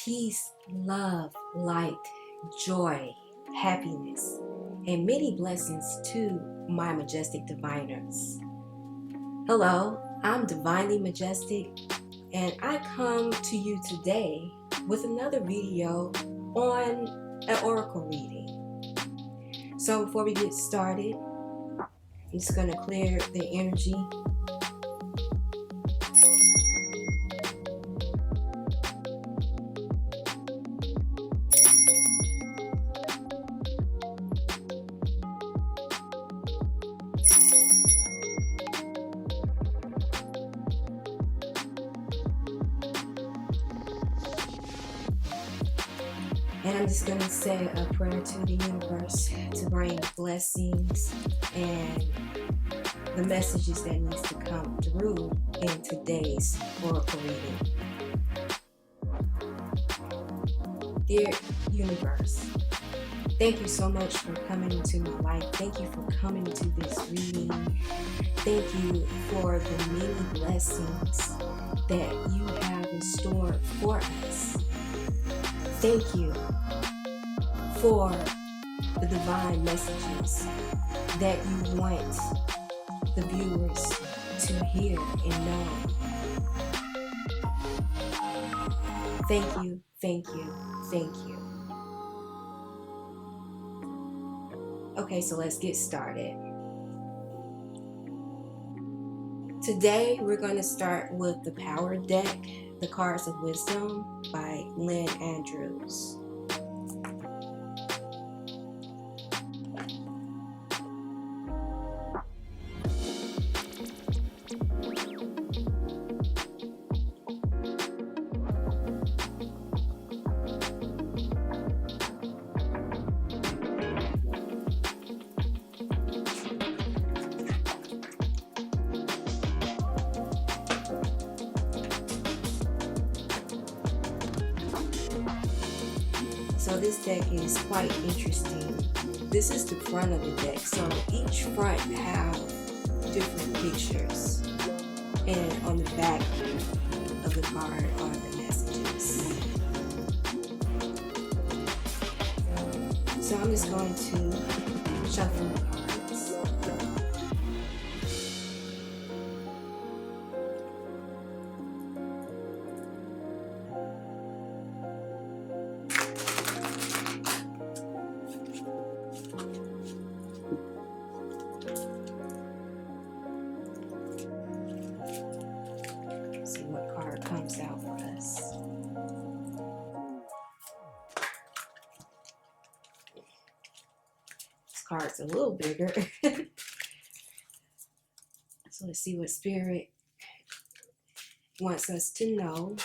peace, love, light, joy, happiness, and many blessings to my majestic diviners. Hello, I'm Divinely Majestic, and I come to you today with another video on an oracle reading. So before we get started, I'm just going to clear the energy. And I'm just going to say a prayer to the universe to bring blessings and the messages that needs to come through in today's oracle reading. Dear universe, thank you so much for coming into my life. Thank you for coming to this reading. Thank you for the many blessings that you have in store for us. Thank you for the divine messages that you want the viewers to hear and know. Thank you, thank you, thank you. Okay, so let's get started. Today we're going to start with the Power Deck, the Cards of Wisdom by Lynn Andrews. So this deck is quite interesting. This is the front of the deck. So each front have different pictures. And on the back of the card are the messages. So I'm just going to shuffle the cards. See what card comes out for us. This card's a little bigger. So let's see what Spirit wants us to know.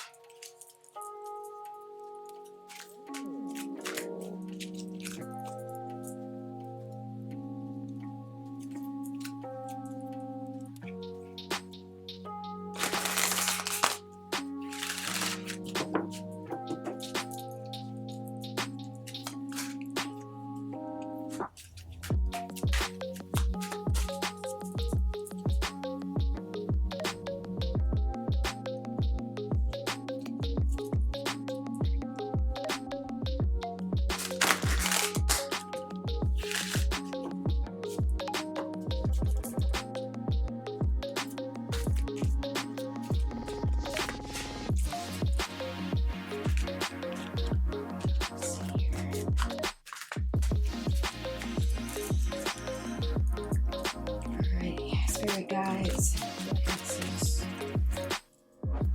Spirit guides,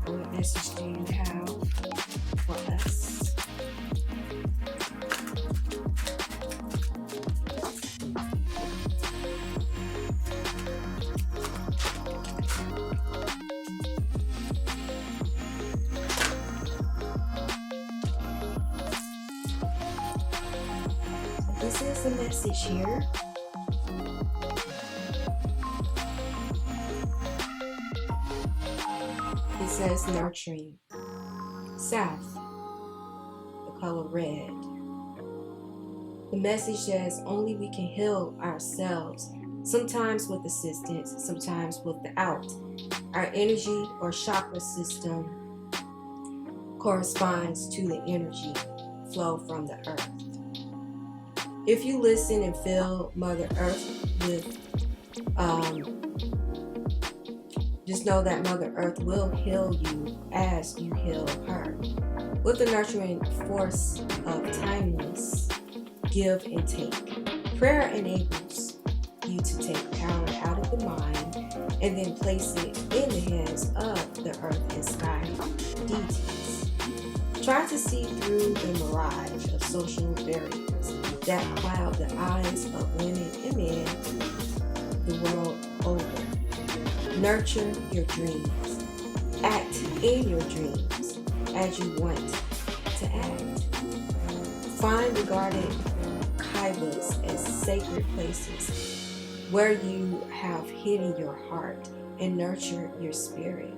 what message do you have for us? So this is the message here. It says nurturing. South, the color red. The message says only we can heal ourselves, sometimes with assistance, sometimes without. Our energy or chakra system corresponds to the energy flow from the earth. If you listen and feel Mother Earth with, just know that Mother Earth will heal you as you heal her. With the nurturing force of timeless give and take, prayer enables you to take power out of the mind and then place it in the hands of the earth and sky deities. Try to see through the mirage of social barriers that cloud the eyes of women and men the world over. Nurture your dreams. Act in your dreams as you want to act. Find the guarded kaibas as sacred places where you have hidden your heart and nurture your spirit.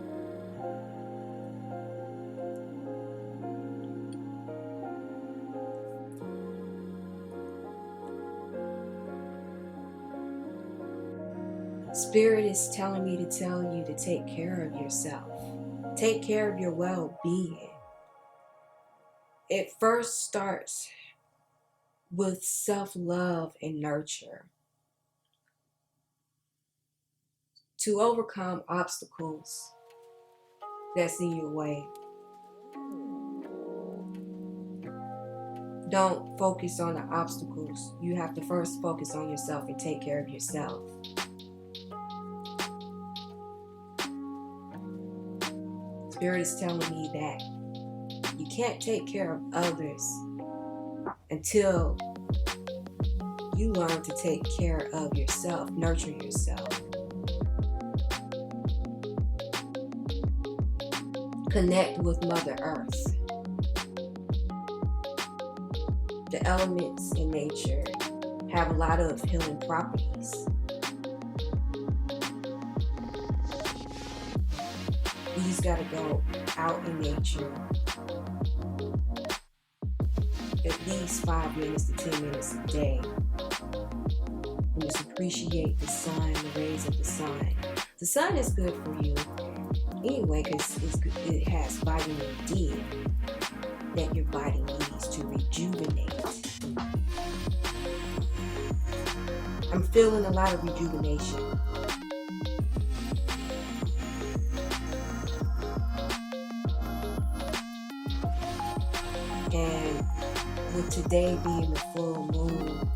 Spirit is telling me to tell you to take care of yourself. Take care of your well-being. It first starts with self-love and nurture. To overcome obstacles that's in your way. Don't focus on the obstacles. You have to first focus on yourself and take care of yourself. Spirit is telling me that you can't take care of others until you learn to take care of yourself, nurture yourself. Connect with Mother Earth. The elements in nature have a lot of healing properties. You just gotta go out in nature at least 5 minutes to 10 minutes a day. And just appreciate the sun, the rays of the sun. The sun is good for you anyway because it has vitamin D that your body needs to rejuvenate. I'm feeling a lot of rejuvenation. And with today being the full moon,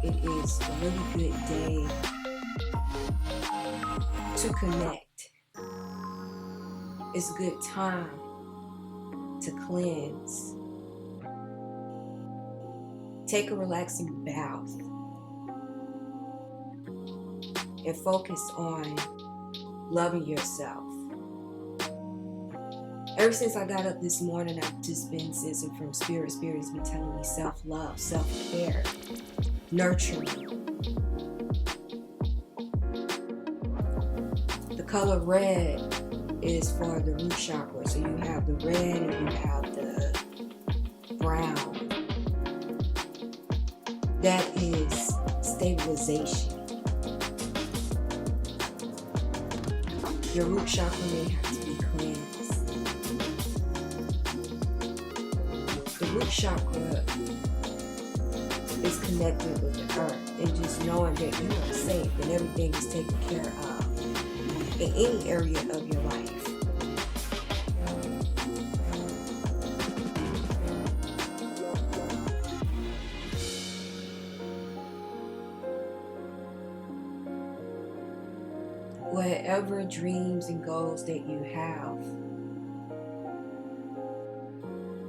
it is a really good day to connect. It's a good time to cleanse. Take a relaxing bath and focus on loving yourself. Ever since I got up this morning, I've just been sensing from Spirit. Spirit has been telling me self-love, self-care, nurturing. The color red is for the root chakra. So you have the red and you have the brown. That is stabilization. Your root chakra may have to be cleansed. The root chakra is connected with the earth, and just knowing that you are safe and everything is taken care of in any area of your life. Whatever dreams and goals that you have,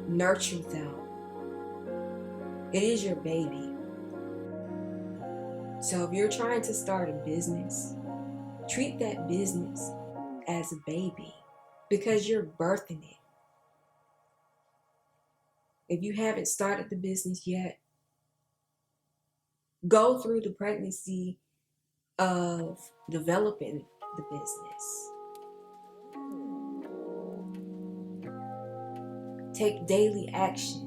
nurture them. It is your baby. So if you're trying to start a business, treat that business as a baby because you're birthing it. If you haven't started the business yet, go through the pregnancy of developing the business. Take daily action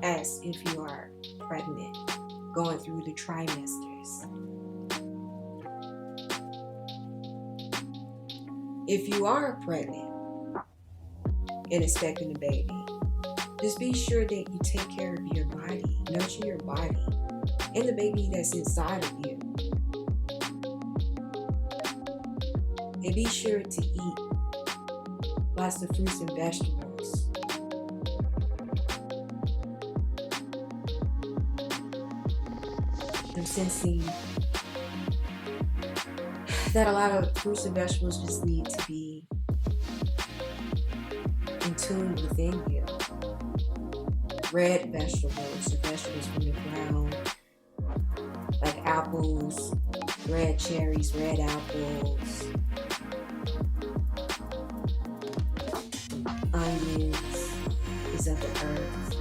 as if you are pregnant, going through the trimesters. If you are pregnant and expecting a baby, just be sure that you take care of your body, nurture your body, and the baby that's inside of you. And be sure to eat lots of fruits and vegetables. I'm sensing that a lot of fruits and vegetables just need to be in tune within you. Red vegetables, or vegetables from the ground, like apples, red cherries, red apples, onions is of the earth.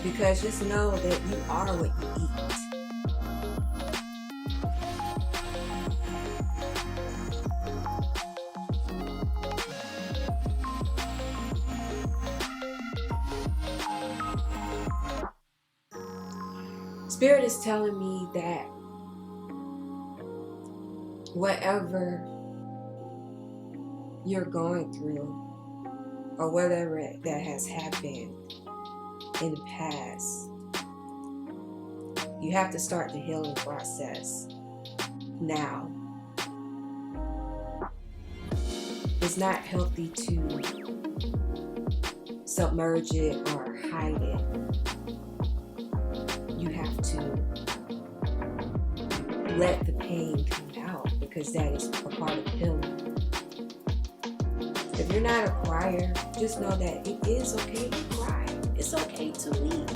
Because just know that you are what you eat. Spirit is telling me that whatever you're going through, or whatever that has happened in the past, you have to start the healing process now. It's not healthy to submerge it or hide it. You have to let the pain come out, because that is a part of healing. If you're not a crier, just know that it is okay to cry. It's okay to weep.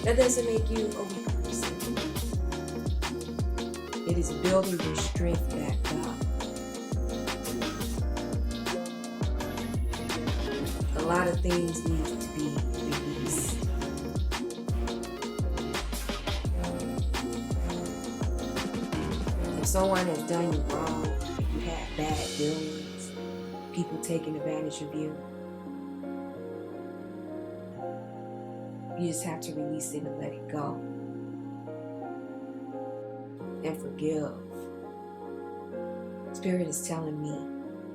That doesn't make you a weak person. It is building your strength back up. A lot of things need to be released. If someone has done you wrong, if you had bad feelings, people taking advantage of you, you just have to release it and let it go. And forgive. Spirit is telling me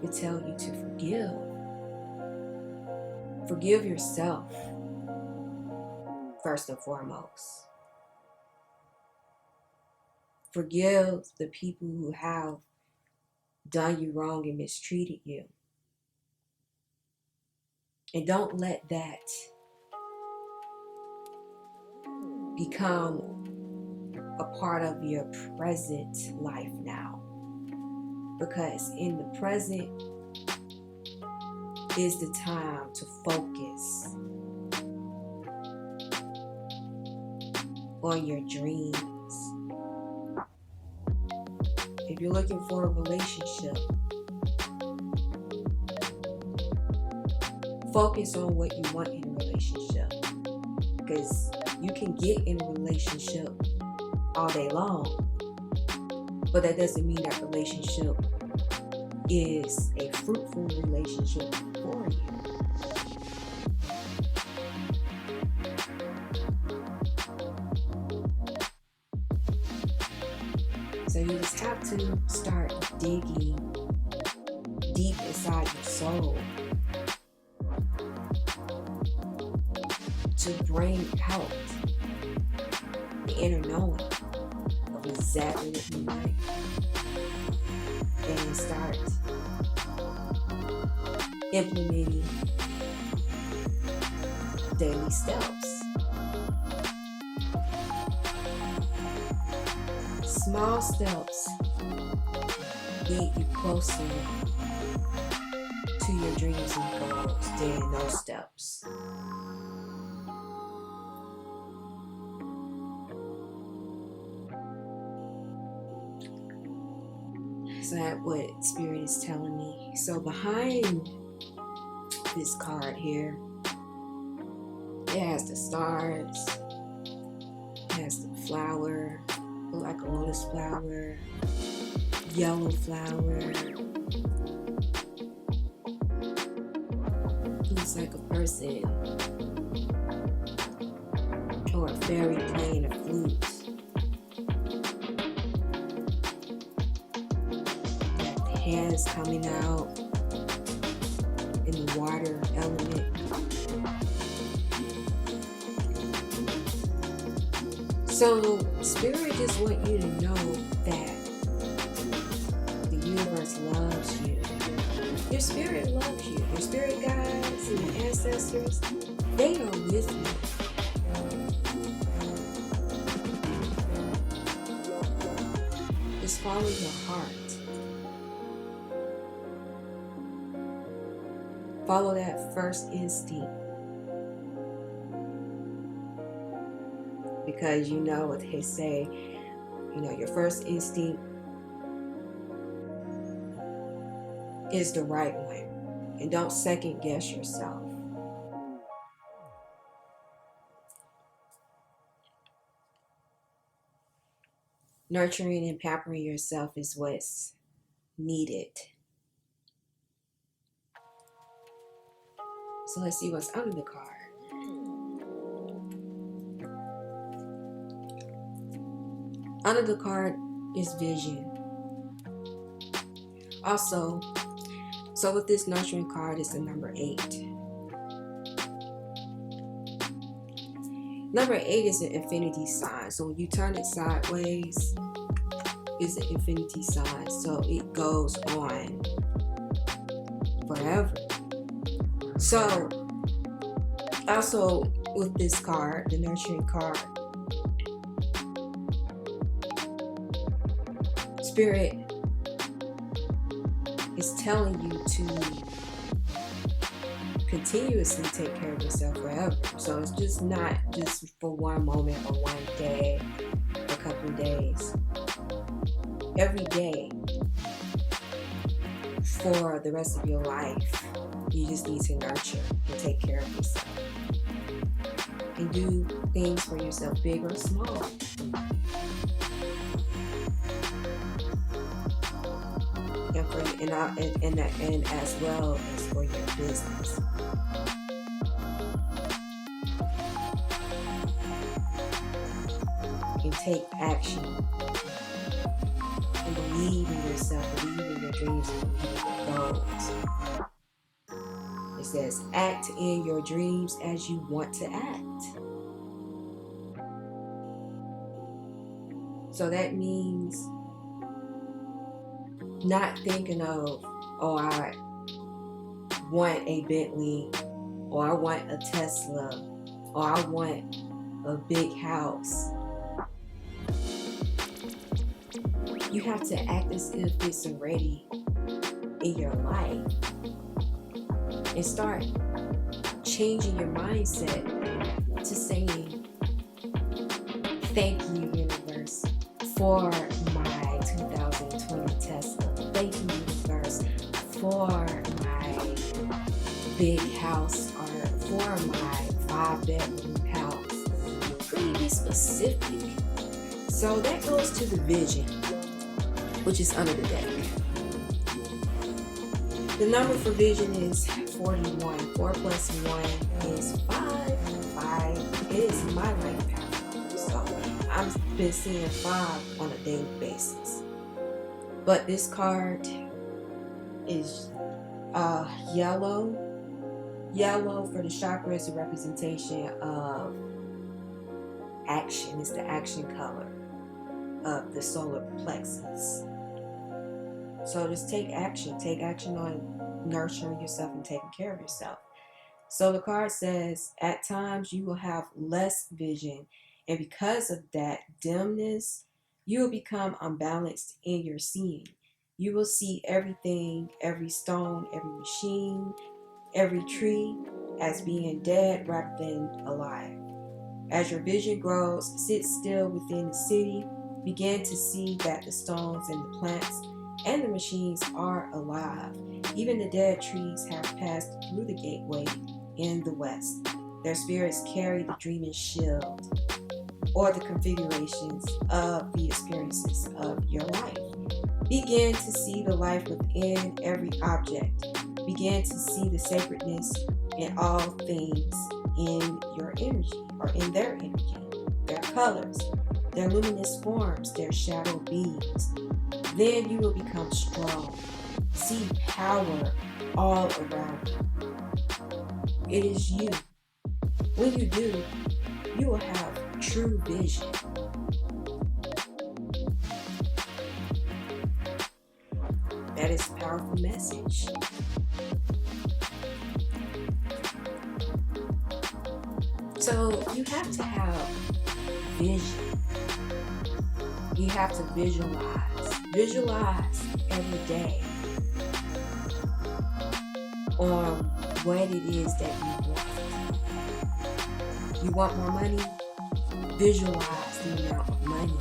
to tell you to forgive. Forgive yourself, first and foremost. Forgive the people who have done you wrong and mistreated you. And don't let that become a part of your present life now. Because in the present is the time to focus on your dreams. If you're looking for a relationship, focus on what you want in a relationship. Because you can get in a relationship all day long, but that doesn't mean that relationship is a fruitful relationship for you. So you just have to start digging deep inside your soul to bring out the inner knowing of exactly what you like, and start implementing daily steps. Small steps lead you closer to your dreams and goals than those steps. So that's what Spirit is telling me. So behind this card here, it has the stars, it has the flower, like a lotus flower, yellow flower. Looks like a person or a fairy playing a flute. hands coming out in the water element. So Spirit just want you to know that the universe loves you. Your spirit loves you. Your spirit guides and your ancestors, they are with you. Just follow your heart. Follow that first instinct. Because you know what they say, your first instinct is the right one. And don't second guess yourself. Nurturing and pampering yourself is what's needed. So let's see what's under the card. Under the card is vision. Also, so with this nurturing card is the number 8. Number 8 is an infinity sign. So when you turn it sideways, it's an infinity sign. So it goes on forever. So also with this card, the nurturing card, Spirit is telling you to continuously take care of yourself forever. So it's just not just for one moment or one day, a couple of days. Every day for the rest of your life, you just need to nurture and take care of yourself. And do things for yourself, big or small. And as well as for your business. And take action. And believe in yourself, believe in your dreams, and believe in your goals. It says, act in your dreams as you want to act. So that means not thinking of, oh, I want a Bentley, or I want a Tesla, or I want a big house. You have to act as if it's already in your life. And start changing your mindset to saying, thank you, universe, for my 2020 Tesla. Thank you, universe, for my big house, or for my 5-bedroom house. Really be specific. So that goes to the vision, which is under the deck. The number for vision is 41. 4 plus 1 is 5. 5 is my life path. So I've been seeing 5 on a daily basis. But this card is yellow. Yellow for the chakra is a representation of action. It's the action color of the solar plexus. So just take action. Take action on nurturing yourself and taking care of yourself. So the card says, at times you will have less vision, and because of that dimness, you will become unbalanced in your seeing. You will see everything, every stone, every machine, every tree as being dead rather than alive. As your vision grows, sit still within the city. Begin to see that the stones and the plants and the machines are alive. Even the dead trees have passed through the gateway in the west. Their spirits carry the dreaming shield, or the configurations of the experiences of your life. Begin to see the life within every object. Begin to see the sacredness in all things in your energy, or in their energy, their colors, their luminous forms, their shadow beings. Then you will become strong. see power all around you. It is you. When you do, you will have true vision. That is a powerful message. So you have to have vision. You have to visualize. Visualize every day on what it is that you want. You want more money? Visualize the amount of money.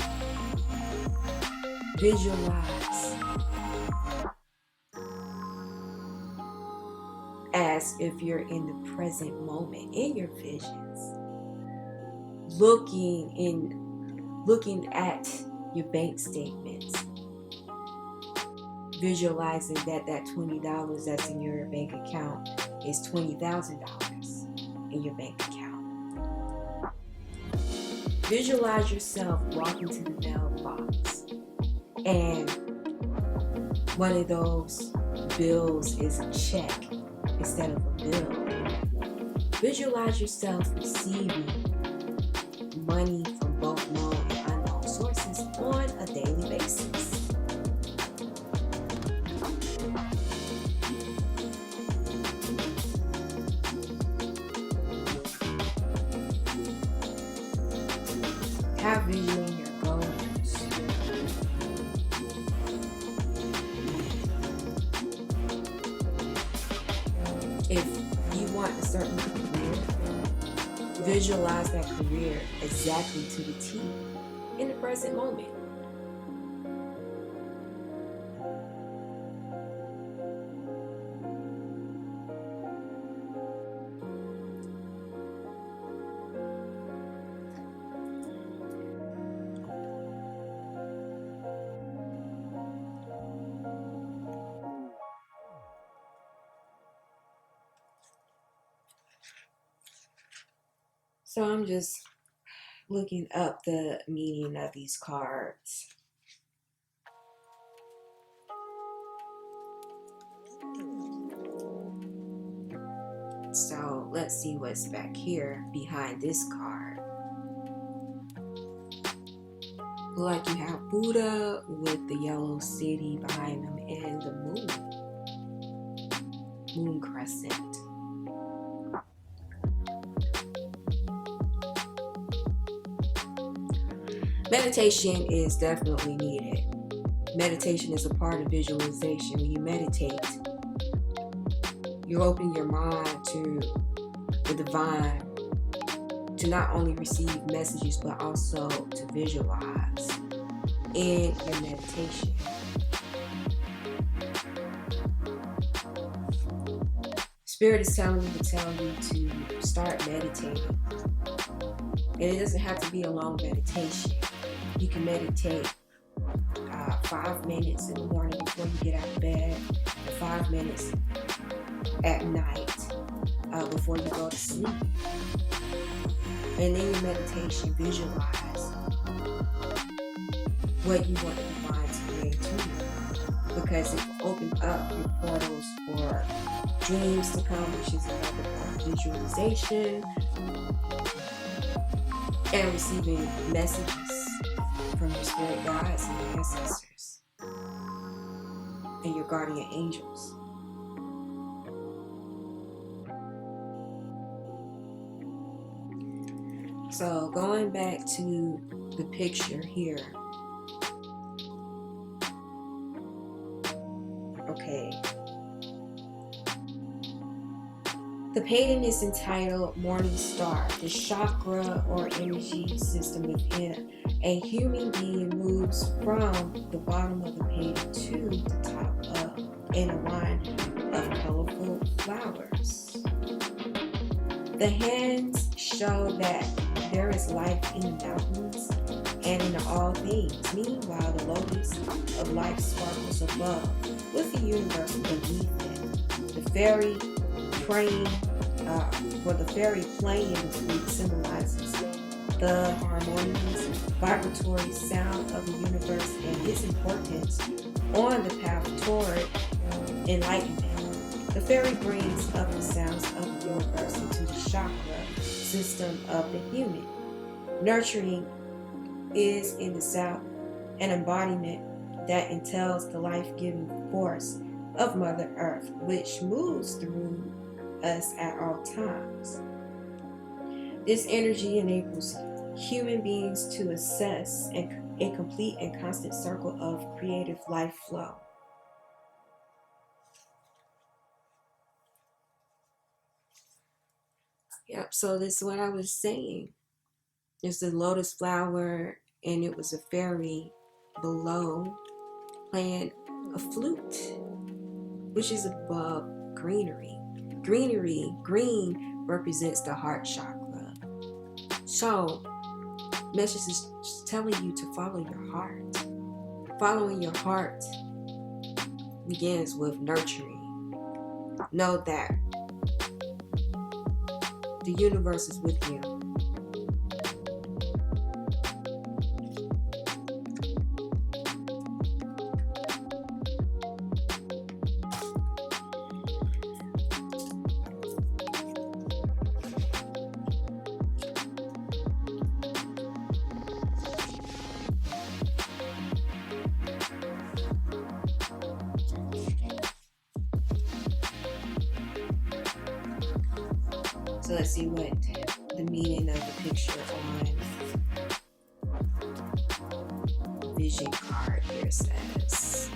Visualize as if you're in the present moment in your visions, looking at your bank statements, visualizing that $20 that's in your bank account is $20,000 in your bank account. Visualize yourself walking to the mailbox and one of those bills is a check instead of a bill. Visualize yourself receiving money from both known and unknown sources on a daily basis. Have vision in your goals. If you want a certain career, visualize that career exactly to the T in the present moment. So I'm just looking up the meaning of these cards. So let's see what's back here behind this card. Like you have Buddha with the yellow city behind them and the moon crescent. Meditation is definitely needed. Meditation is a part of visualization. When you meditate, you open your mind to the divine, to not only receive messages, but also to visualize in your meditation. Spirit is telling me to tell you to start meditating. And it doesn't have to be a long meditation. You can meditate 5 minutes in the morning before you get out of bed, and 5 minutes at night before you go to sleep. And in your meditation, visualize what you want the divine to bring to you, because it will open up your portals for dreams to come, which is another part of visualization, and receiving messages from your spirit guides and your ancestors and your guardian angels. So going back to the picture here. Okay. The painting is entitled Morning Star. The chakra or energy system within a human being moves from the bottom of the painting to the top of in a line of colorful flowers. The hands show that there is life in the mountains and in all things. Meanwhile, the lotus of life sparkles above, with the universe beneath it. The fairy praying, the fairy playing in the flute symbolizes the harmonious, vibratory sound of the universe and its importance on the path toward enlightenment. The fairy brings up the sounds of the universe into the chakra system of the human. Nurturing is in the South an embodiment that entails the life-giving force of Mother Earth, which moves through us at all times. This energy enables human beings to assess a complete and constant circle of creative life flow. Yep, so this is what I was saying. It's the lotus flower, and it was a fairy below playing a flute, which is above greenery. Green represents the heart chakra. So, message is telling you to follow your heart. Following your heart begins with nurturing. Know that the universe is with you. So let's see what the meaning of the picture on vision card here says.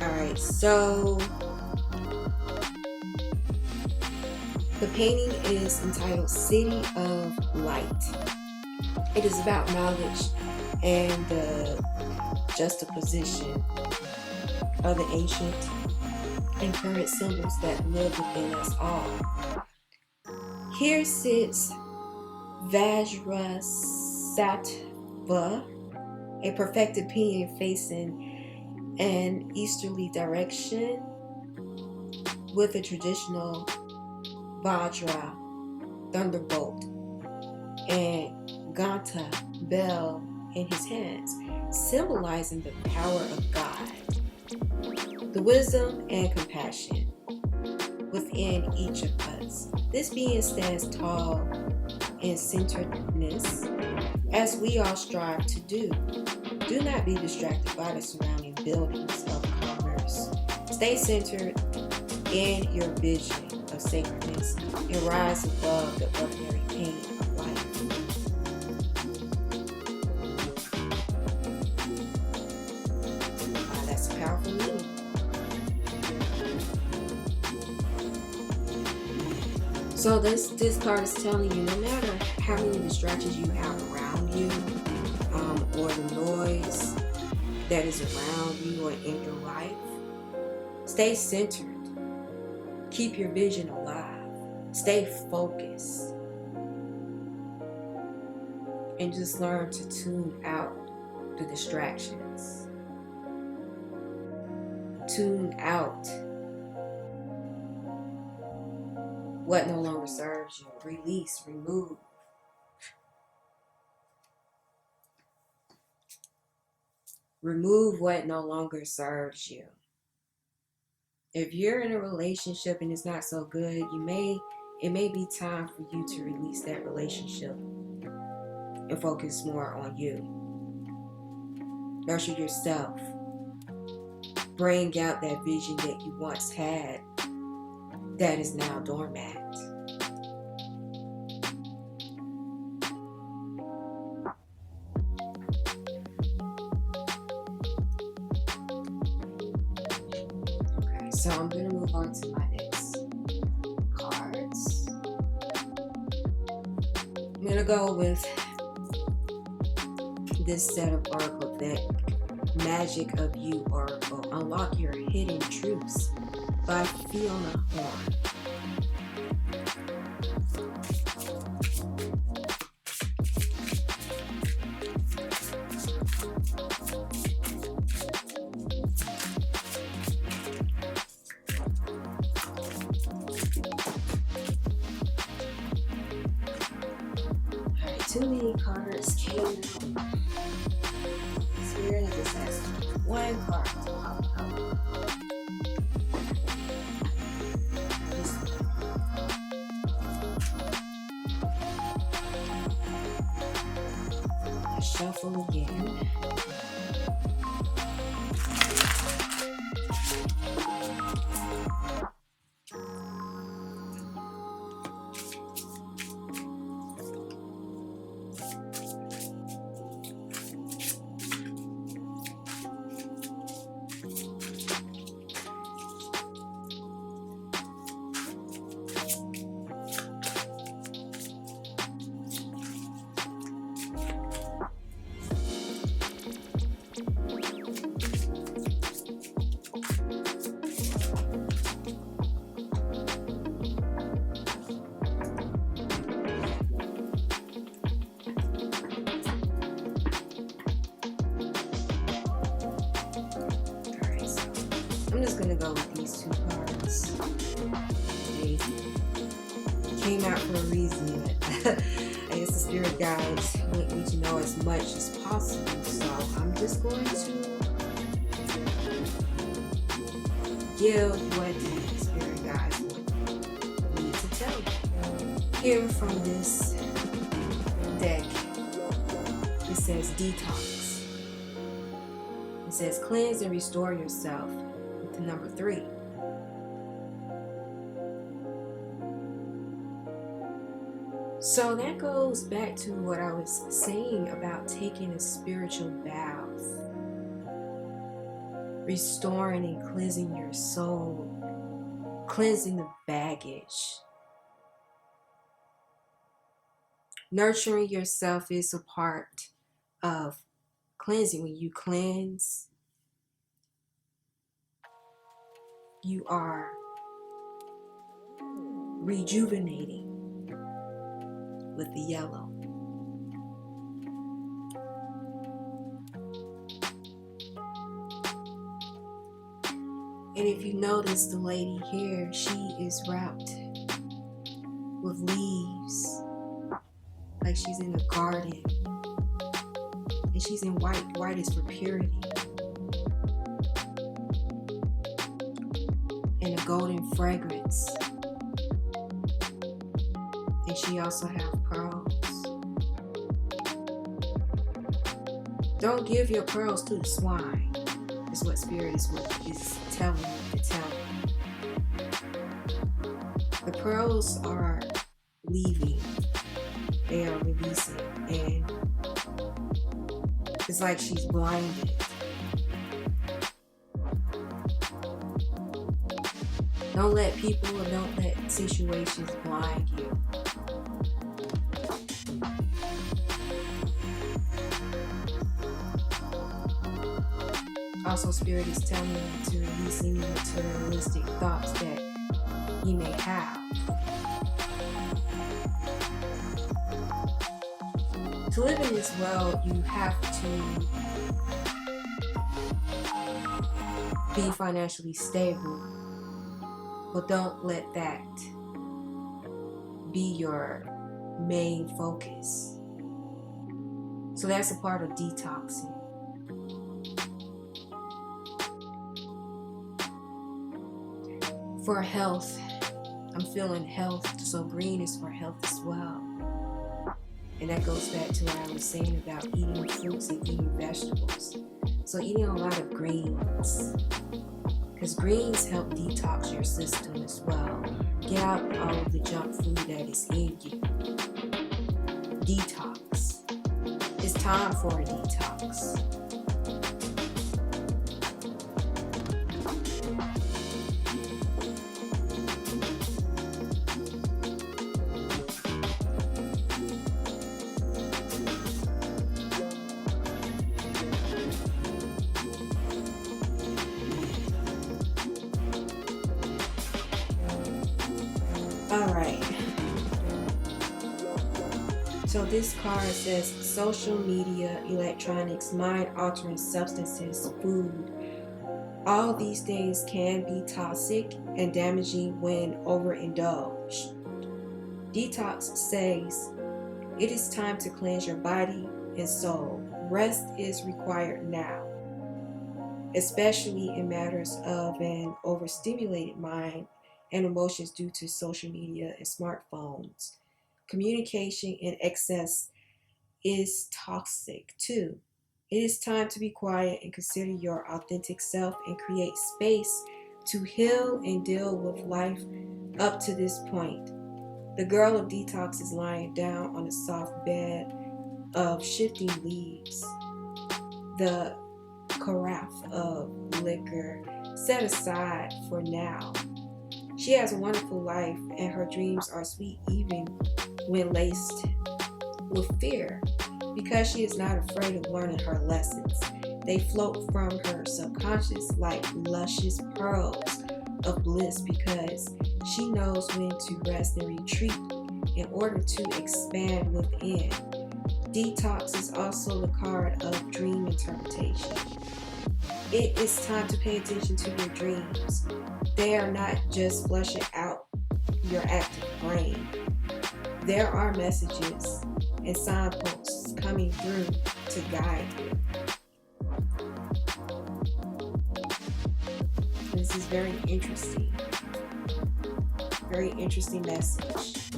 Alright, so the painting is entitled City of Light. It is about knowledge and the juxtaposition of the ancient and current symbols that live within us all. Here sits Vajrasattva, a perfected being facing an easterly direction with a traditional Vajra thunderbolt and Ganta bell in his hands, symbolizing the power of God, the wisdom and compassion within each of us. This being stands tall in centeredness, as we all strive to do. Do not be distracted by the surrounding buildings of commerce. Stay centered in your vision of sacredness and rise above the ordinary pain of life. Wow, that's a powerful meaning. So this card is telling you, no matter how many distractions you have around you, or the noise that is around you or in your life, stay centered. Keep your vision alive. Stay focused. And just learn to tune out the distractions. Tune out what no longer serves you. Release, remove. Remove what no longer serves you. If you're in a relationship and it's not so good, it may be time for you to release that relationship and focus more on you. Nurture yourself. Bring out that vision that you once had that is now dormant. Okay, so I'm going to move on to my next cards. I'm going to go with this set of oracle deck, Magic of You Oracle. Unlock Your Hidden Truths by Fiona Horn. Alright, too many cards came filling out. Spirit, I just asked one card to pop out. Shuffle again. I'm just gonna go with these two cards. They came out for a reason. I guess the spirit guides want me to know as much as possible, so I'm just going to give what the spirit guides want me to tell you. Here from this deck, it says detox. It says cleanse and restore yourself. To number 3. So that goes back to what I was saying about taking a spiritual bath, restoring and cleansing your soul, cleansing the baggage. Nurturing yourself is a part of cleansing. When you cleanse, you are rejuvenating with the yellow. And if you notice, the lady here, she is wrapped with leaves, like she's in a garden. And she's in white. White is for purity. And a golden fragrance. And she also has pearls. Don't give your pearls to the swine, is what Spirit is telling you to tell you. The pearls are leaving. They are releasing. And it's like she's blinded. Don't let people or don't let situations blind you. Also, Spirit is telling you to release any materialistic thoughts that you may have. To live in this world, you have to be financially stable. But don't let that be your main focus. So that's a part of detoxing. For health, I'm feeling health. So green is for health as well. And that goes back to what I was saying about eating fruits and eating vegetables. So eating a lot of greens. Because greens help detox your system as well. Get out all of the junk food that is in you. Detox. It's time for a detox. Alright, so this card says social media, electronics, mind-altering substances, food. All these things can be toxic and damaging when overindulged. Detox says it is time to cleanse your body, and soul. Rest is required now, especially in matters of an overstimulated mind and emotions due to social media and smartphones. Communication in excess is toxic too. It is time to be quiet and consider your authentic self and create space to heal and deal with life up to this point. The girl of detox is lying down on a soft bed of shifting leaves. The carafe of liquor set aside for now. She has a wonderful life and her dreams are sweet even when laced with fear, because she is not afraid of learning her lessons. They float from her subconscious like luscious pearls of bliss because she knows when to rest and retreat in order to expand within. Detox is also the card of dream interpretation. It is time to pay attention to your dreams. They are not just flushing out your active brain. There are messages and signposts coming through to guide you. This is very interesting. Very interesting message.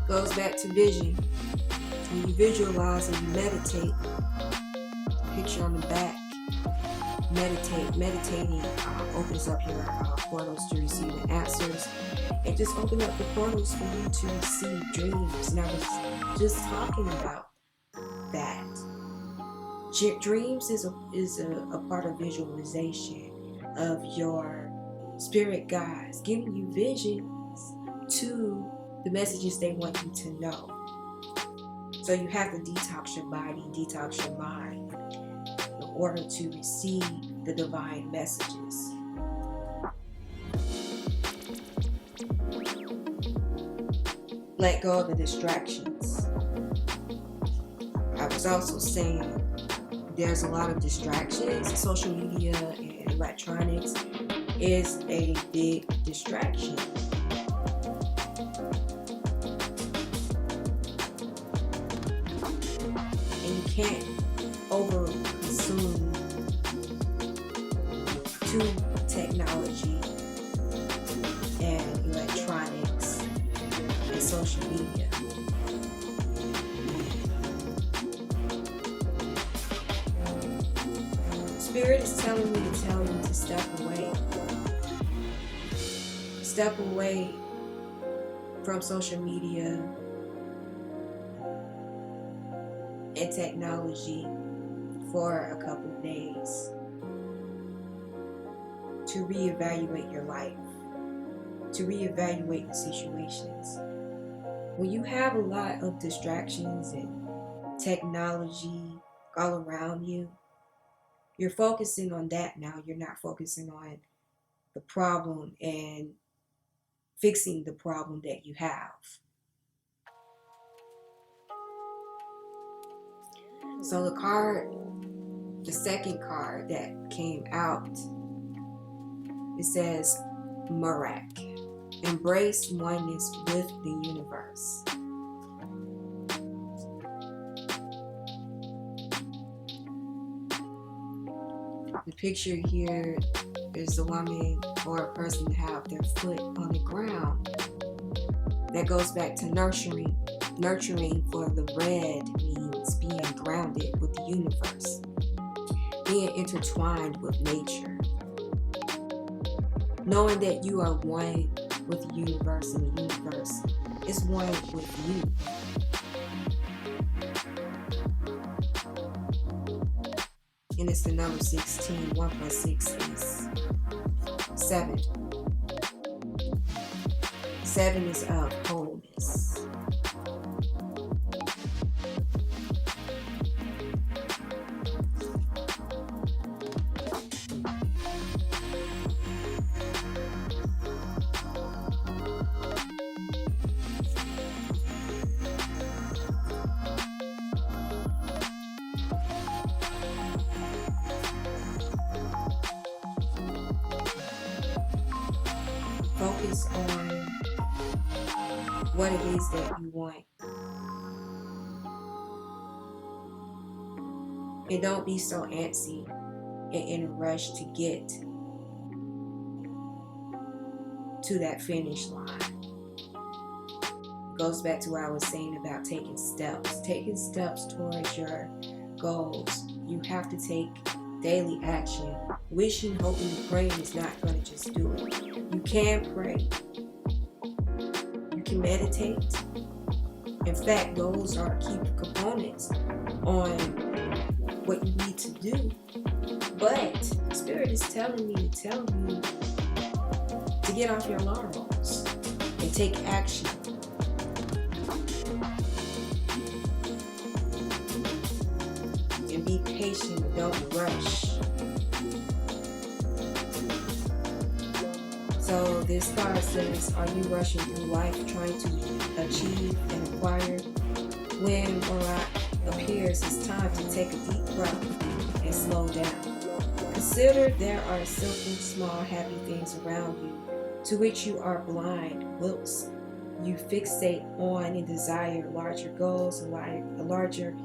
Goes back to vision. When you visualize and you meditate, picture on the back, meditating opens up your portals to receive the answers, and just open up the portals for you to receive dreams. And I was just talking about that. Dreams is a part of visualization of your spirit guides, giving you visions to the messages they want you to know. So you have to detox your body, detox your mind in order to receive the divine messages. Let go of the distractions. I was also saying there's a lot of distractions. Social media and electronics is a big distraction. And you can't over-consume to technology and electronics and social media. Spirit is telling me to tell you to step away. Step away from social media and technology for a couple of days to reevaluate your life, to reevaluate the situations. When you have a lot of distractions and technology all around you, you're focusing on that now. You're not focusing on the problem and fixing the problem that you have. So the second card that came out, it says Murak. Embrace oneness with the universe. The picture here is a woman or a person to have their foot on the ground. That goes back to nurturing. Nurturing for the red means being grounded with the universe, being intertwined with nature, knowing that you are one with the universe and the universe is one with you. And it's the number 16. 1 plus 6 is 7. 7 is of wholeness. Focus on what it is that you want. And don't be so antsy and in a rush to get to that finish line. It goes back to what I was saying about taking steps towards your goals. You have to take daily action. Wishing, hoping, and praying is not going to just do it. You can pray. You can meditate. In fact, those are key components on what you need to do. But Spirit is telling me to tell you to get off your laurels and take action. And be patient, don't rush. So this card says, are you rushing through life trying to achieve and acquire? When Marat appears, it's time to take a deep breath and slow down. Consider there are simple, small, happy things around you to which you are blind whilst you fixate on and desire larger goals and larger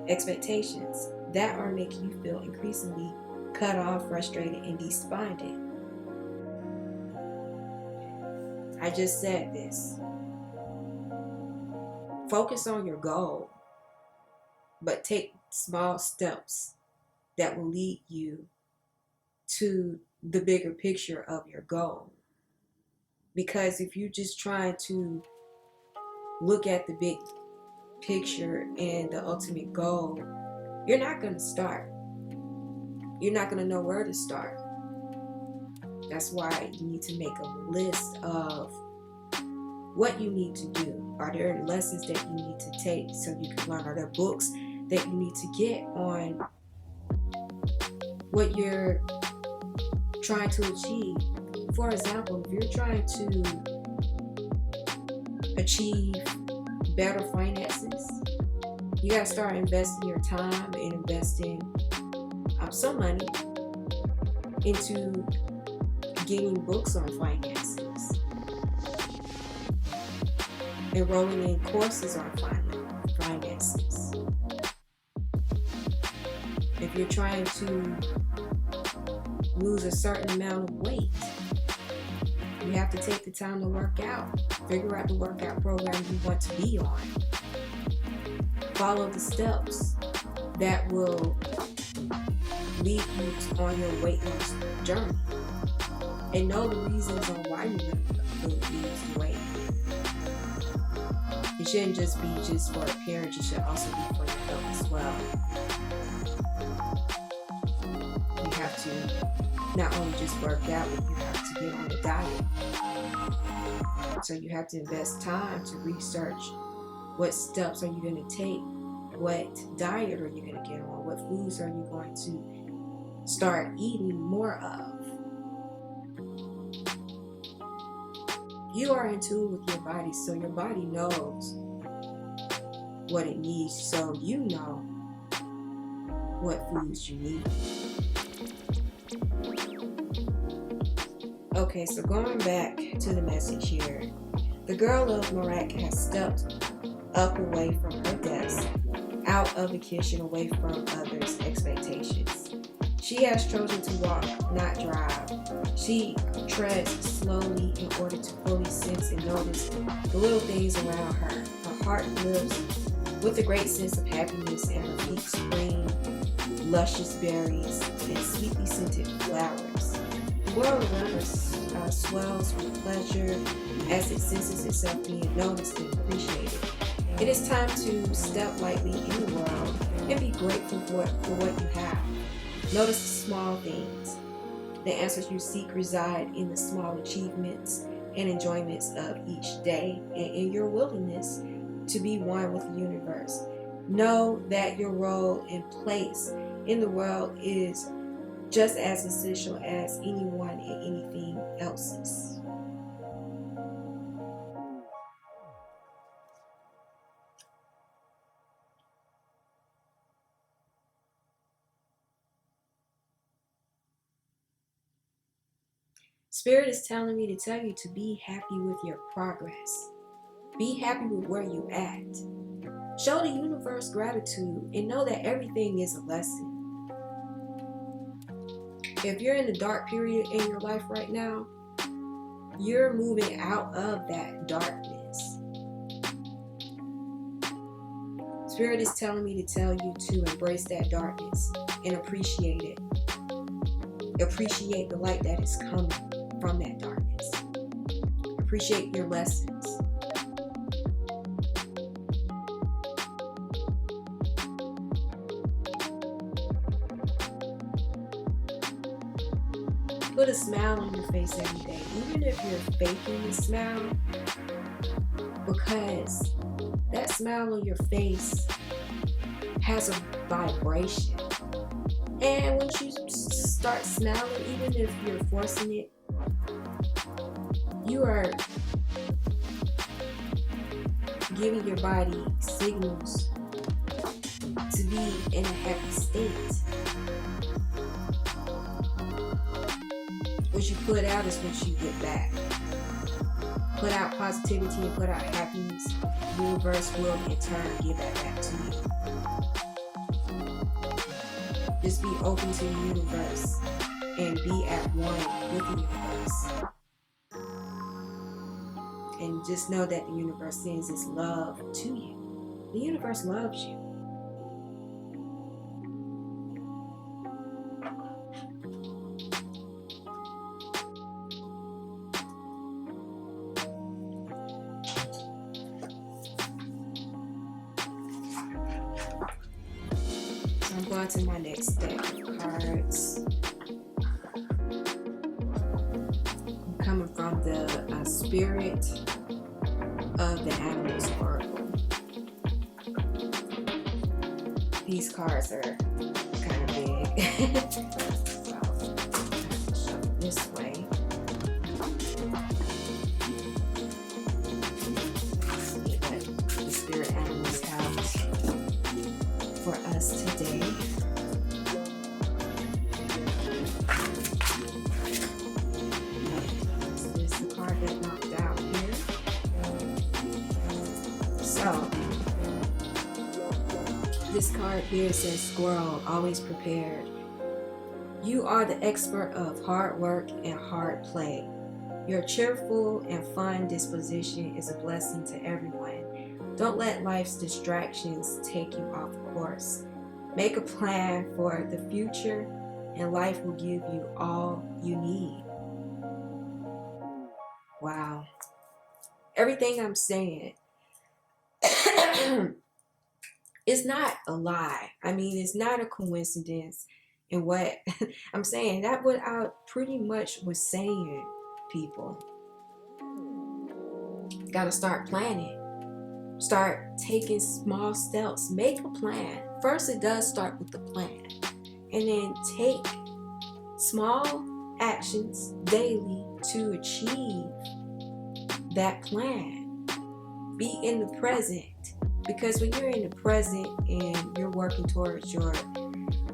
expectations that are making you feel increasingly cut off, frustrated, and despondent. I just said this. Focus on your goal, but take small steps that will lead you to the bigger picture of your goal. Because if you just try to look at the big picture and the ultimate goal, you're not going to start. You're not going to know where to start. That's why you need to make a list of what you need to do. Are there lessons that you need to take so you can learn? Are there books that you need to get on what you're trying to achieve? For example, if you're trying to achieve better finances, you got to start investing your time and investing some money into getting books on finances, enrolling in courses on finances. If you're trying to lose a certain amount of weight, you have to take the time to work out. Figure out the workout program you want to be on. Follow the steps that will lead you on your weight loss journey. And know the reasons on why you lose weight. It shouldn't just be just for appearance, it should also be for your health as well. You have to not only just work out, but you have to get on a diet. So you have to invest time to research what steps are you going to take, what diet are you going to get on, what foods are you going to start eating more of. You are in tune with your body, so your body knows what it needs, so you know what foods you need. Okay, so going back to the message here, the girl of Marat has stepped up away from her desk, out of the kitchen, away from others' expectations. She has chosen to walk, not drive. She treads slowly in order to fully sense and notice the little things around her. Her heart lives with a great sense of happiness, and her feet spring luscious berries and sweetly scented flowers. The world around her swells with pleasure as it senses itself being noticed and appreciated. It is time to step lightly in the world and be grateful for what you have. Notice the small things. The answers you seek reside in the small achievements and enjoyments of each day and in your willingness to be one with the universe. Know that your role and place in the world is just as essential as anyone and anything else's. Spirit is telling me to tell you to be happy with your progress. Be happy with where you at. Show the universe gratitude and know that everything is a lesson. If you're in a dark period in your life right now, you're moving out of that darkness. Spirit is telling me to tell you to embrace that darkness and appreciate it. Appreciate the light that is coming from that darkness. Appreciate your lessons. Put a smile on your face every day, even if you're faking a smile, because that smile on your face has a vibration. And once you start smiling, even if you're forcing it, you are giving your body signals to be in a happy state. What you put out is what you get back. Put out positivity and put out happiness. The universe will in turn give that back to you. Just be open to the universe and be at one with the universe. And just know that the universe sends its love to you. The universe loves you. I'm going to my next deck of cards. I'm coming from the Spirit of the Animals Oracle. These cards are kind of big. So, show them this way. See what the Spirit Animals have for us today. This is the card that knocked out here. So, this card here says squirrel, always prepared. You are the expert of hard work and hard play. Your cheerful and fun disposition is a blessing to everyone. Don't let life's distractions take you off course. Make a plan for the future, and life will give you all you need. Wow. Everything I'm saying is not a lie. I mean, it's not a coincidence in what I'm saying. That's what I pretty much was saying, people. Gotta start planning. Start taking small steps. Make a plan. First, it does start with the plan. And then take small actions daily to achieve that plan. Be in the present. Because when you're in the present and you're working towards your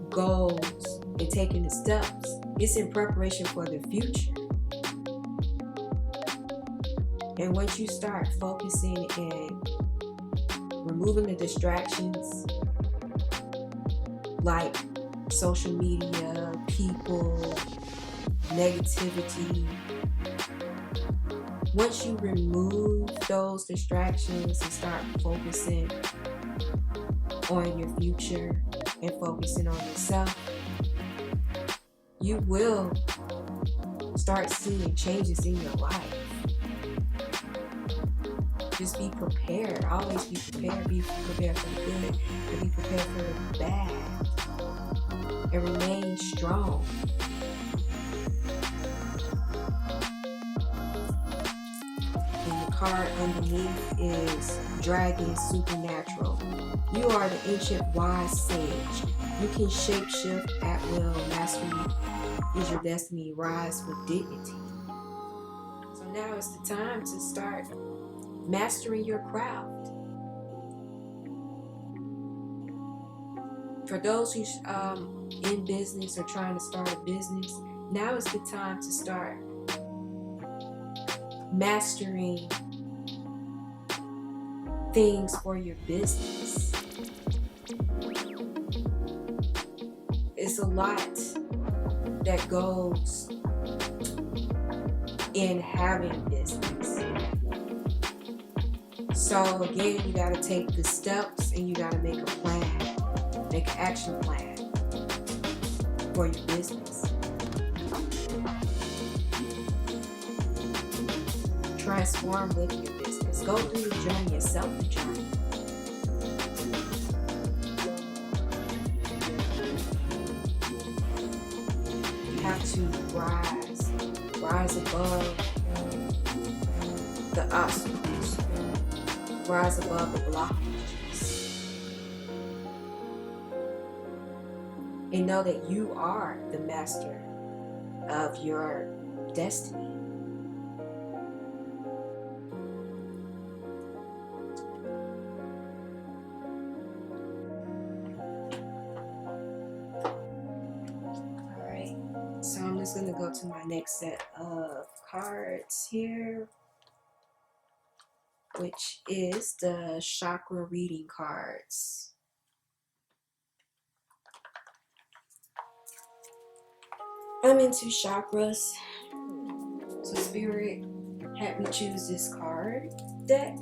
goals and taking the steps, it's in preparation for the future. And once you start focusing and removing the distractions like social media, people, negativity, once you remove those distractions and start focusing on your future and focusing on yourself, you will start seeing changes in your life. Just be prepared. Always be prepared. Be prepared for the good and be prepared for the bad. And remain strong. And the card underneath is Dragon Supernatural. You are the ancient wise sage. You can shapeshift at will. Mastery is your destiny. Rise with dignity. So now is the time to start mastering your craft. For those who's in business or trying to start a business, now is the time to start mastering things for your business. It's a lot that goes in having business. So again, you got to take the steps and you got to make a plan, make an action plan for your business. Transform with your business. Go through the journey yourself, the journey. You have to rise above the obstacles, rise above the blockages, and know that you are the master of your destiny. So I'm just going to go to my next set of cards here, which is the chakra reading cards. I'm into chakras, so Spirit had me choose this card deck.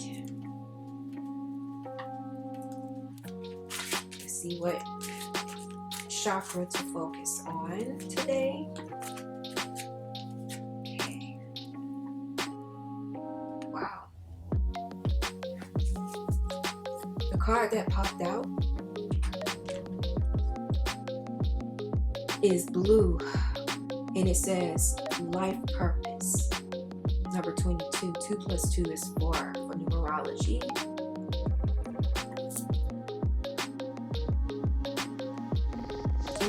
Let's see what chakra to focus on today. Okay. Wow. The card that popped out is blue, and it says life purpose. Number 22. 2 plus 2 is 4 for numerology.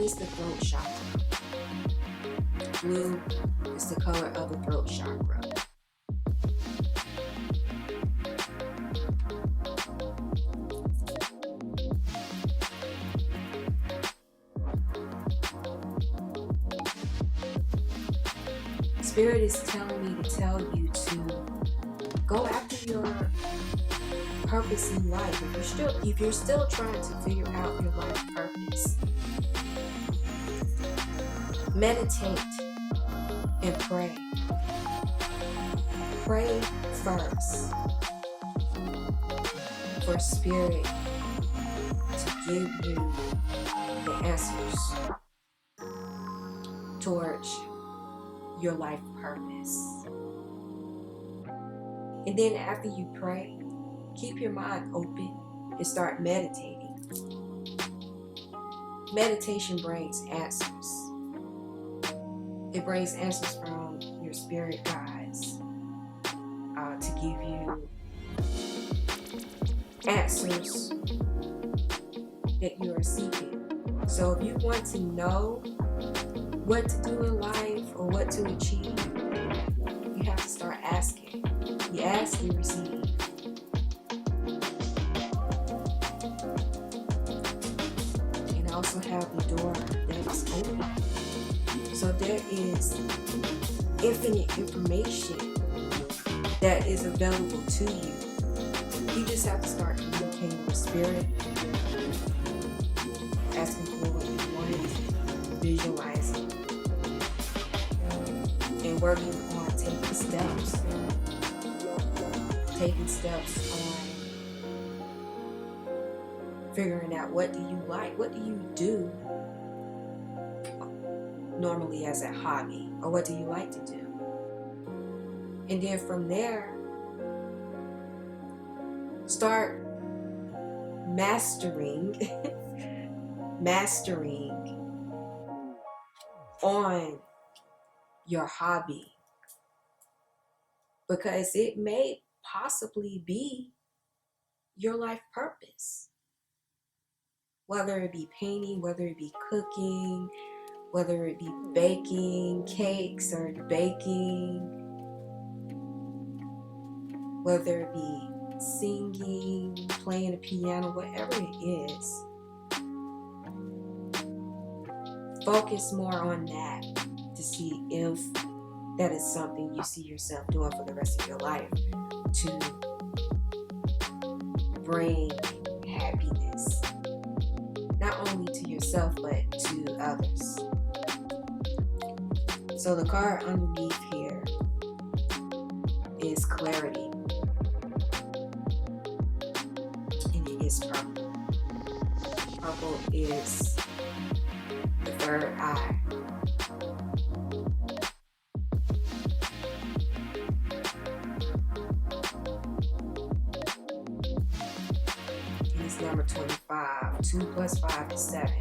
Is the throat chakra. Blue is the color of the throat chakra. Spirit is telling me to tell you to go after your purpose in life. If you're still trying to figure out your life purpose, meditate and pray. Pray first for Spirit to give you the answers towards your life purpose. And then after you pray, keep your mind open and start meditating. Meditation brings answers. It brings answers from your spirit guides to give you answers that you are seeking. So if you want to know what to do in life or what to achieve, you have to start asking. You ask, you receive. And also have the door that is open. So there is infinite information that is available to you. You just have to start communicating with Spirit, asking for what you want, visualizing, and working on taking steps on figuring out what do you like, what do you do normally as a hobby, or what do you like to do? And then from there, start mastering on your hobby, because it may possibly be your life purpose, whether it be painting, whether it be cooking, whether it be baking cakes or baking, whether it be singing, playing the piano, whatever it is. Focus more on that to see if that is something you see yourself doing for the rest of your life, to bring happiness, not only to yourself but to others. So the card underneath here is clarity, and it is purple. Purple is the third eye. And it's number 25. 2 plus 5 is 7.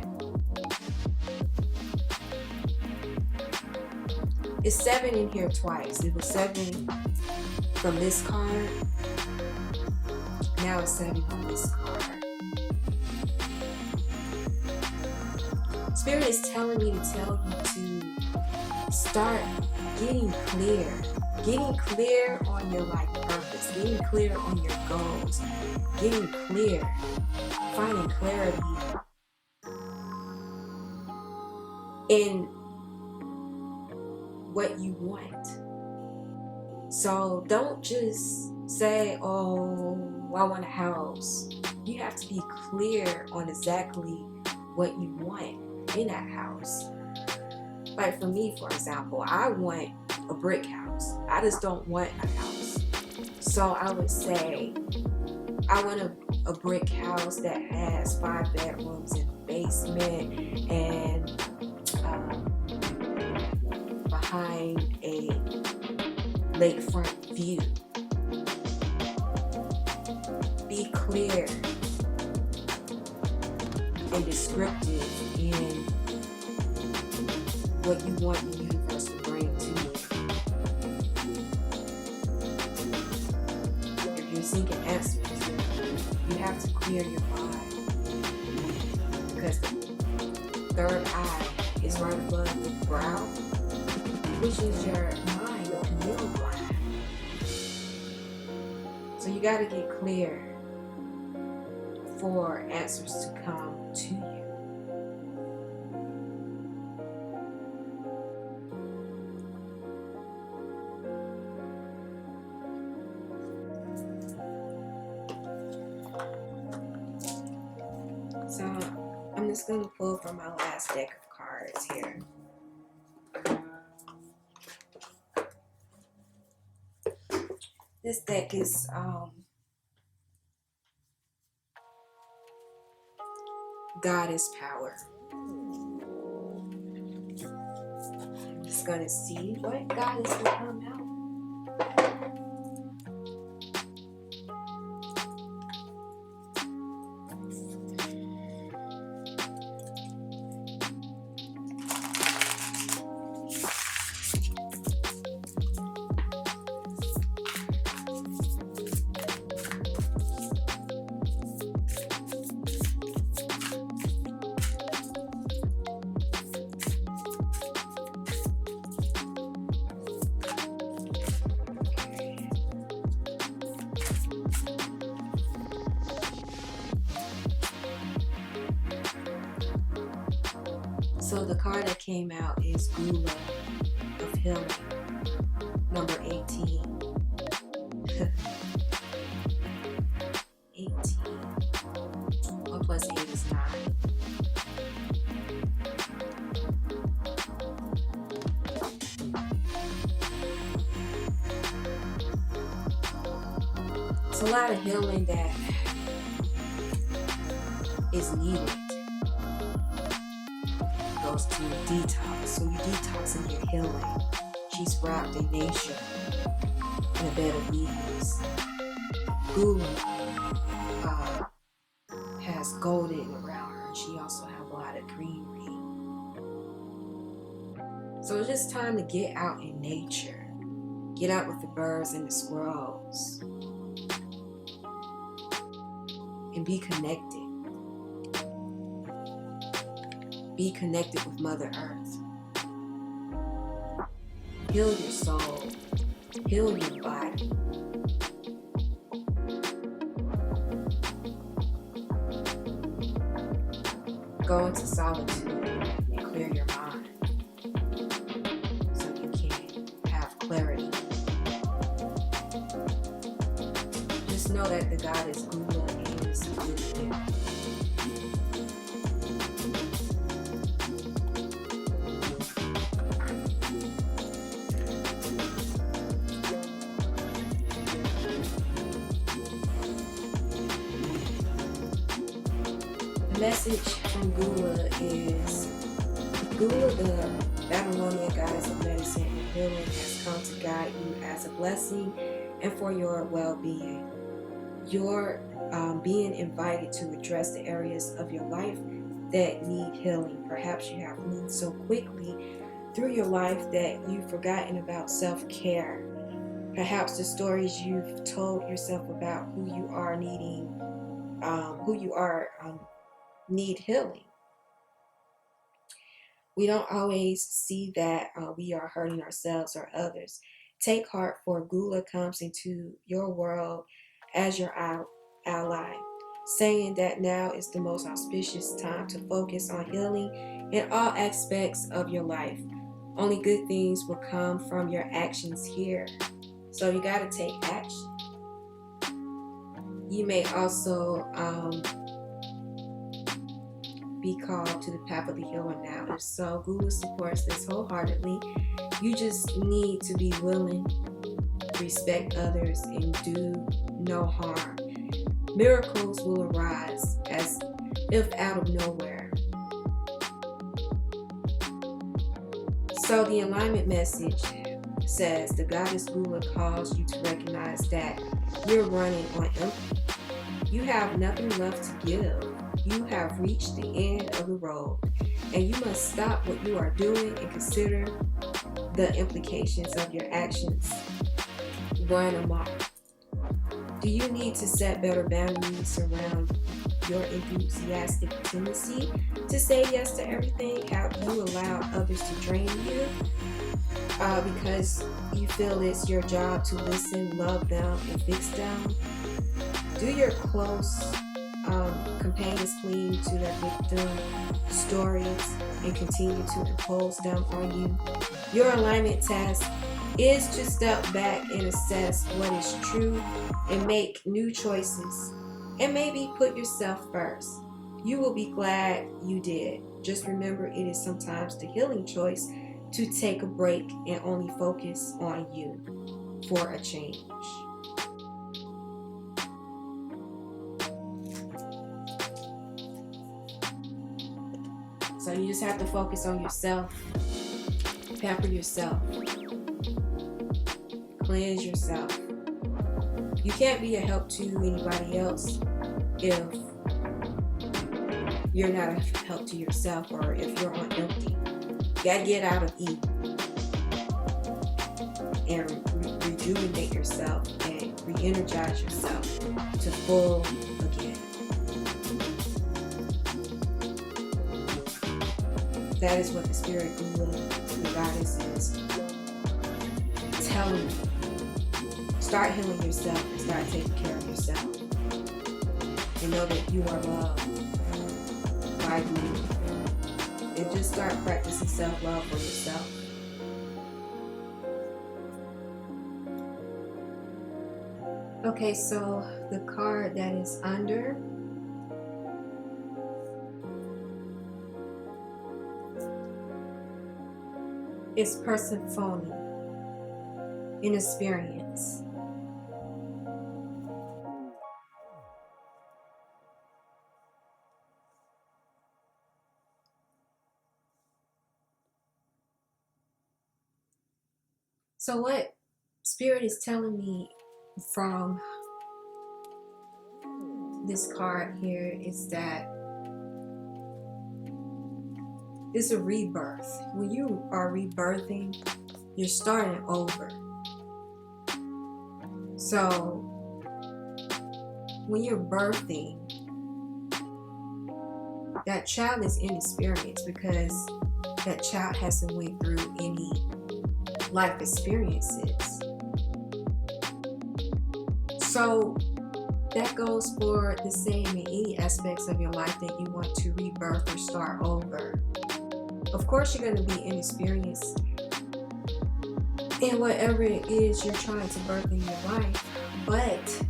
It's 7 in here twice. It was 7 from this card. Now it's 7 from this card. Spirit is telling me to tell you to start getting clear on your life purpose, getting clear on your goals, getting clear, finding clarity in what you want. So don't just say, oh, I want a house. You have to be clear on exactly what you want in that house. Like for me, for example, I want a brick house. I just don't want a house. So I would say I want a brick house that has 5 bedrooms and a basement and behind a lakefront view. Be clear and descriptive in what you want the universe to bring to you. If you're seeking answers, you have to clear your mind, because the third eye is right above the brow, which is your mind, your middle ground. So you got to get clear for answers to come to you. So I'm just going to pull from my last deck of cards here. This deck is Goddess Power. I'm just going to see what Goddess will come out. So the card that came out is Gula of Healing, number 18. 18. 1 plus 8 is 9. It's a lot of healing that is needed. Goes to detox. So you detoxing your healing. She's wrapped in nature in a bed of leaves. Gula has golden around her, and she also has a lot of greenery. So it's just time to get out in nature. Get out with the birds and the squirrels. And be connected. Be connected with Mother Earth. Heal your soul. Heal your body. Go into solitude and clear your mind so you can have clarity. Just know that the goddess Gula is message from Gula is, Gula, the Babylonian goddess of medicine and healing, has come to guide you as a blessing and for your well-being. You're being invited to address the areas of your life that need healing. Perhaps you have moved so quickly through your life that you've forgotten about self-care. Perhaps the stories you've told yourself about who you are need healing. We don't always see that we are hurting ourselves or others. Take heart, for Gula comes into your world as your ally, saying that now is the most auspicious time to focus on healing in all aspects of your life. Only good things will come from your actions here. So you got to take action. You may also be called to the path of the healer now. If so, Gula supports this wholeheartedly. You just need to be willing, respect others, and do no harm. Miracles will arise as if out of nowhere. So the alignment message says the goddess Gula calls you to recognize that you're running on empty. You have nothing left to give. You have reached the end of the road, and you must stop what you are doing and consider the implications of your actions. Run amok. Do you need to set better boundaries around your enthusiastic tendency to say yes to everything? Have you allowed others to drain you because you feel it's your job to listen, love them, and fix them? Do your close companions cling to their victim stories and continue to impose them on you? Your alignment task is to step back and assess what is true and make new choices, and maybe put yourself first. You will be glad you did. Just remember, it is sometimes the healing choice to take a break and only focus on you for a change. So you just have to focus on yourself, pamper yourself, cleanse yourself. You can't be a help to anybody else if you're not a help to yourself, or if you're on empty. You gotta get out of E and rejuvenate yourself and re-energize yourself to full again. That is what the spirit Gula, the goddess, is telling you. Start healing yourself and start taking care of yourself. And know that you are loved by Gula. And just start practicing self-love for yourself. Okay, so the card that is under is Persephone, in experience. So what Spirit is telling me from this card here is that it's a rebirth. When you are rebirthing, you're starting over. So when you're birthing, that child is inexperienced because that child hasn't went through any life experiences. So that goes for the same in any aspects of your life that you want to rebirth or start over. Of course, you're going to be inexperienced in whatever it is you're trying to birth in your life, but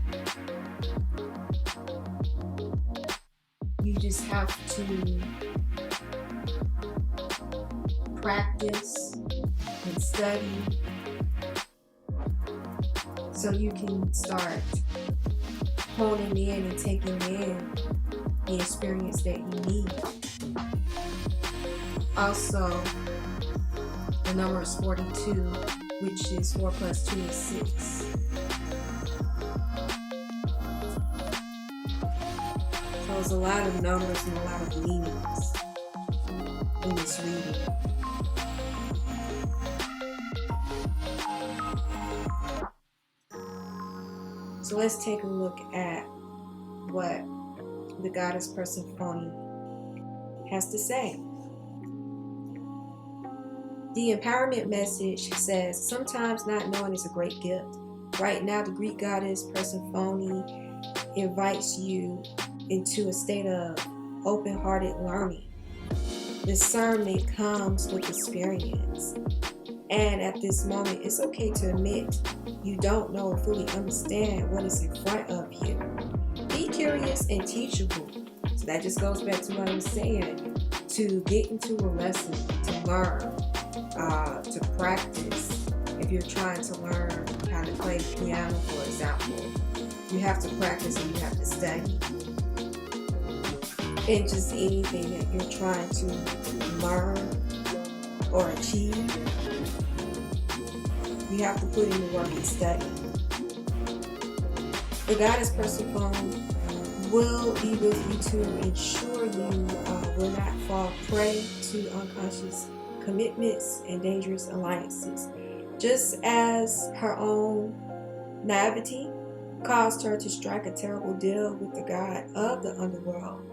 you just have to practice and study so you can start honing in and taking in the experience that you need. Also, the number is 42, which is 4 plus 2 is 6. So there's a lot of numbers and a lot of meanings in this reading. So let's take a look at what the goddess Persephone has to say. The empowerment message says, sometimes not knowing is a great gift. Right now, the Greek goddess Persephone invites you into a state of open-hearted learning. Discernment comes with experience. And at this moment, it's okay to admit you don't know or fully understand what is in front of you. Be curious and teachable. So that just goes back to what I was saying. To get into a lesson, to learn, to practice. If you're trying to learn how to play the piano, for example, you have to practice and you have to study. And just anything that you're trying to learn or achieve, you have to put in the work and study. The goddess Persephone will be with you to ensure you will not fall prey to unconscious commitments and dangerous alliances. Just as her own naivety caused her to strike a terrible deal with the god of the underworld.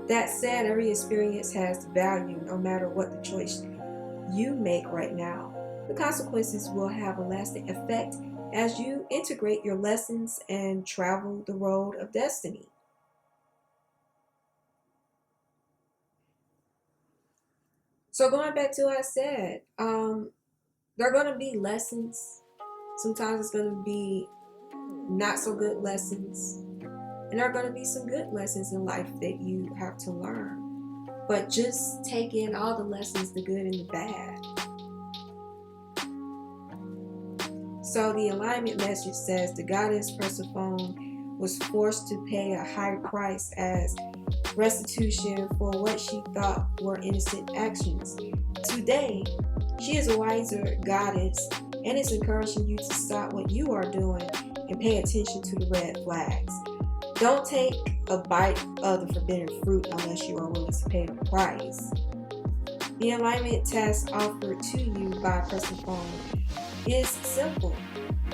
That said, every experience has value no matter what the choice you make right now. The consequences will have a lasting effect as you integrate your lessons and travel the road of destiny. So going back to what I said, there are going to be lessons. Sometimes it's going to be not so good lessons. And there are going to be some good lessons in life that you have to learn. But just take in all the lessons, the good and the bad. So the alignment message says the goddess Persephone was forced to pay a high price as restitution for what she thought were innocent actions. Today, she is a wiser goddess and is encouraging you to stop what you are doing and pay attention to the red flags. Don't take a bite of the forbidden fruit unless you are willing to pay the price. The alignment task offered to you by Persephone is simple.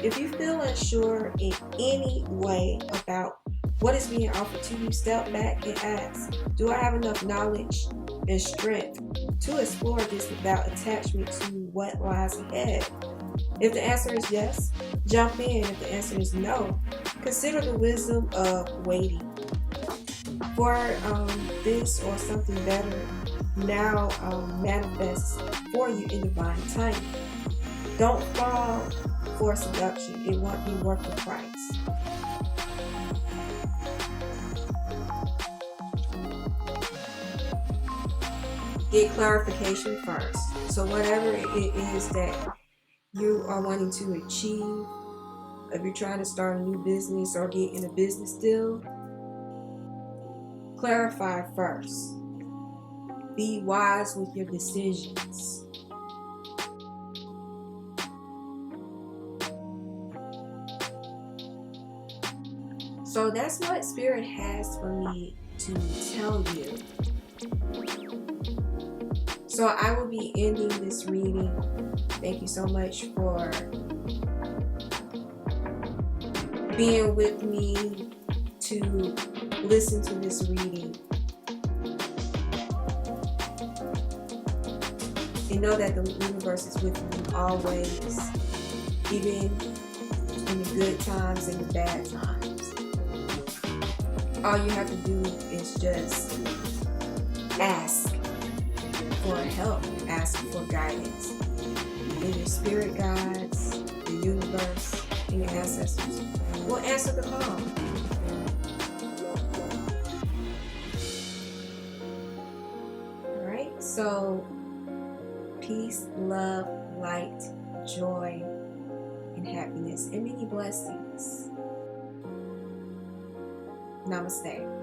If you feel unsure in any way about what is being offered to you, step back and ask, do I have enough knowledge and strength to explore this without attachment to what lies ahead? If the answer is yes, jump in. If the answer is no, consider the wisdom of waiting for this or something better now manifests for you in divine timing. Don't fall for seduction. It won't be worth the price. Get clarification first. So whatever it is that you are wanting to achieve, if you're trying to start a new business or get in a business deal, clarify first. Be wise with your decisions. So that's what Spirit has for me to tell you. So I will be ending this reading. Thank you so much for being with me to listen to this reading. And know that the universe is with you always, even in the good times and the bad times. All you have to do is just ask for help, ask for guidance. And your spirit guides, the universe, and your ancestors will answer the call. Alright, so peace, love, light, joy, and happiness, and many blessings. Namaste.